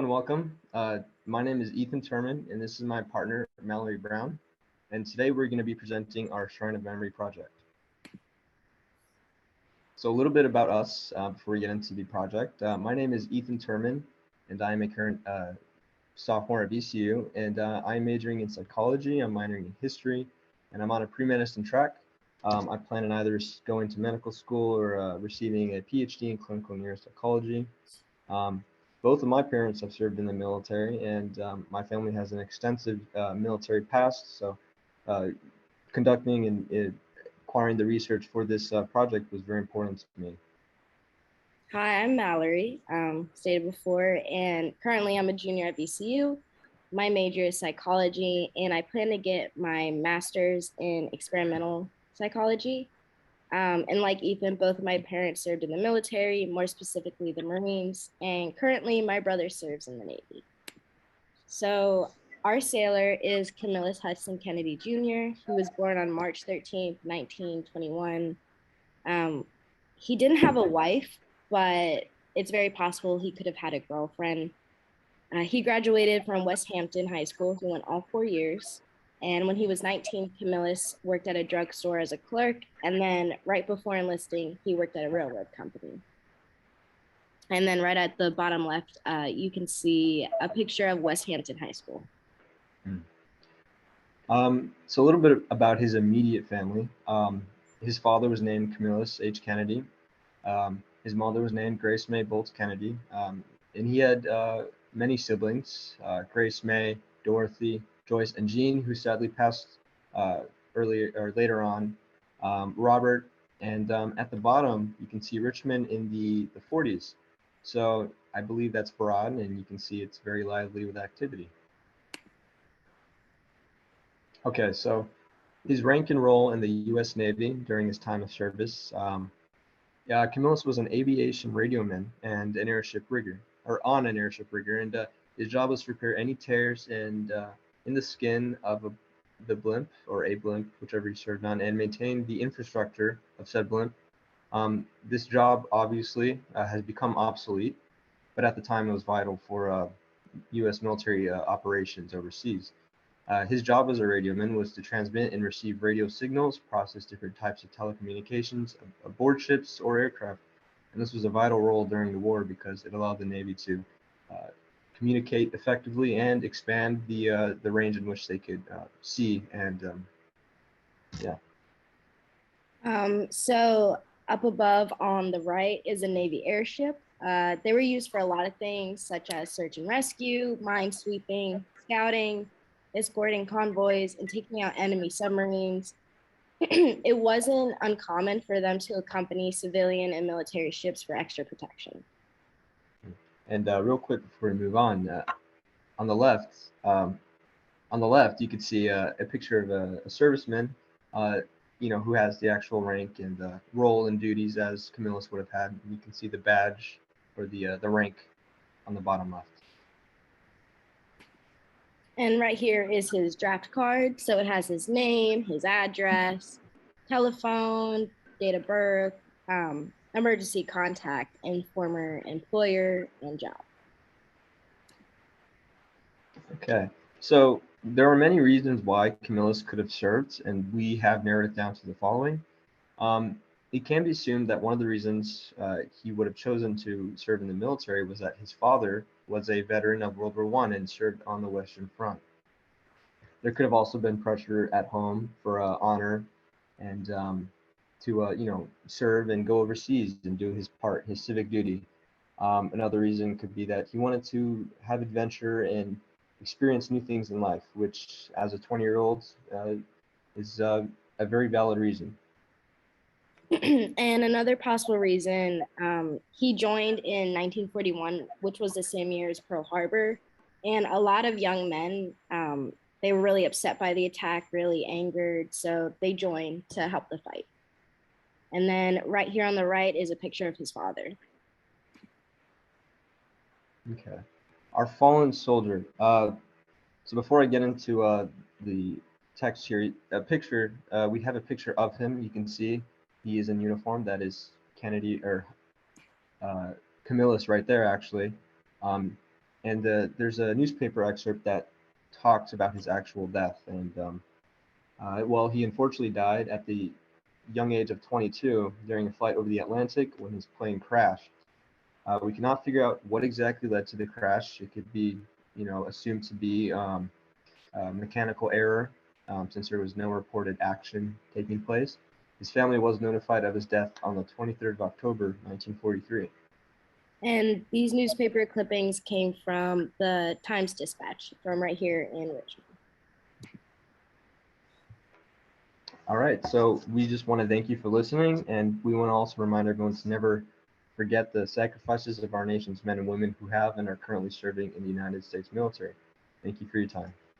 and welcome. My name is Ethan Terman, and this is my partner, Mallory Brown. And today we're going to be presenting our Shrine of Memory project. So a little bit about us before we get into the project. My name is Ethan Terman, and I am a current sophomore at VCU, and I'm majoring in psychology, I'm minoring in history, and I'm on a pre-medicine track. I plan on either going to medical school or receiving a PhD in clinical neuropsychology. Both of my parents have served in the military, and my family has an extensive military past. So conducting and acquiring the research for this project was very important to me. Hi, I'm Mallory, stated before, and currently I'm a junior at VCU. My major is psychology, and I plan to get my master's in experimental psychology. And like Ethan, both of my parents served in the military, more specifically the Marines, and currently my brother serves in the Navy. So our sailor is Camillus Kennedy Jr. He was born on March 13th, 1921. He didn't have a wife, but it's very possible he could have had a girlfriend. He graduated from West Hampton High School. He went all 4 years. And when he was 19, Camillus worked at a drugstore as a clerk. And then right before enlisting, he worked at a railroad company. And then right at the bottom left, you can see a picture of West Hampton High School. So a little bit about his immediate family. His father was named Camillus H. Kennedy. His mother was named Grace May Bolts Kennedy. And he had many siblings, Grace May, Dorothy, Joyce, and Jean, who sadly passed later on, Robert, and at the bottom, you can see Richmond in the 40s. So I believe that's broad, and you can see it's very lively with activity. Okay, so his rank and role in the U.S. Navy during his time of service. Camillus was an aviation radioman and an airship rigger, or an airship rigger, and his job was to repair any tears in the skin of the blimp or a blimp, whichever he served on, and maintain the infrastructure of said blimp. This job obviously has become obsolete, but at the time it was vital for U.S. military operations overseas. His job as a radioman was to transmit and receive radio signals, process different types of telecommunications aboard ships or aircraft. And this was a vital role during the war because it allowed the Navy to communicate effectively and expand the range in which they could see. And So up above on the right is a Navy airship. They were used for a lot of things, such as search and rescue, mine sweeping, scouting, escorting convoys, and taking out enemy submarines. It wasn't uncommon for them to accompany civilian and military ships for extra protection. And real quick before we move on the left, you could see a picture of a serviceman, who has the actual rank and role and duties as Camillus would have had. And you can see the badge or the rank on the bottom left. And right here is his draft card. So it has his name, his address, telephone, date of birth, emergency contact, and former employer and job. Okay, so there are many reasons why Camillus could have served, and we have narrowed it down to the following. It can be assumed that one of the reasons he would have chosen to serve in the military was that his father was a veteran of World War I and served on the Western Front. There could have also been pressure at home for honor and to serve and go overseas and do his part, his civic duty. Another reason could be that he wanted to have adventure and experience new things in life, which as a 20-year-old is a very valid reason. And another possible reason, he joined in 1941, which was the same year as Pearl Harbor. And a lot of young men, they were really upset by the attack, really angered. So they joined to help the fight. And then right here on the right is a picture of his father. Okay. Our fallen soldier. So before I get into the text here, we have a picture of him. You can see he is in uniform. That is Kennedy or Camillus right there, actually. And there's a newspaper excerpt that talks about his actual death. And well, he unfortunately died at the young age of 22 during a flight over the Atlantic when his plane crashed. We cannot figure out what exactly led to the crash. It could be, assumed to be mechanical error, since there was no reported action taking place. His family was notified of his death on the 23rd of October, 1943. And these newspaper clippings came from the Times Dispatch from right here in Richmond. All right, so we just want to thank you for listening, and we want to also remind everyone to never forget the sacrifices of our nation's men and women who have and are currently serving in the United States military. Thank you for your time.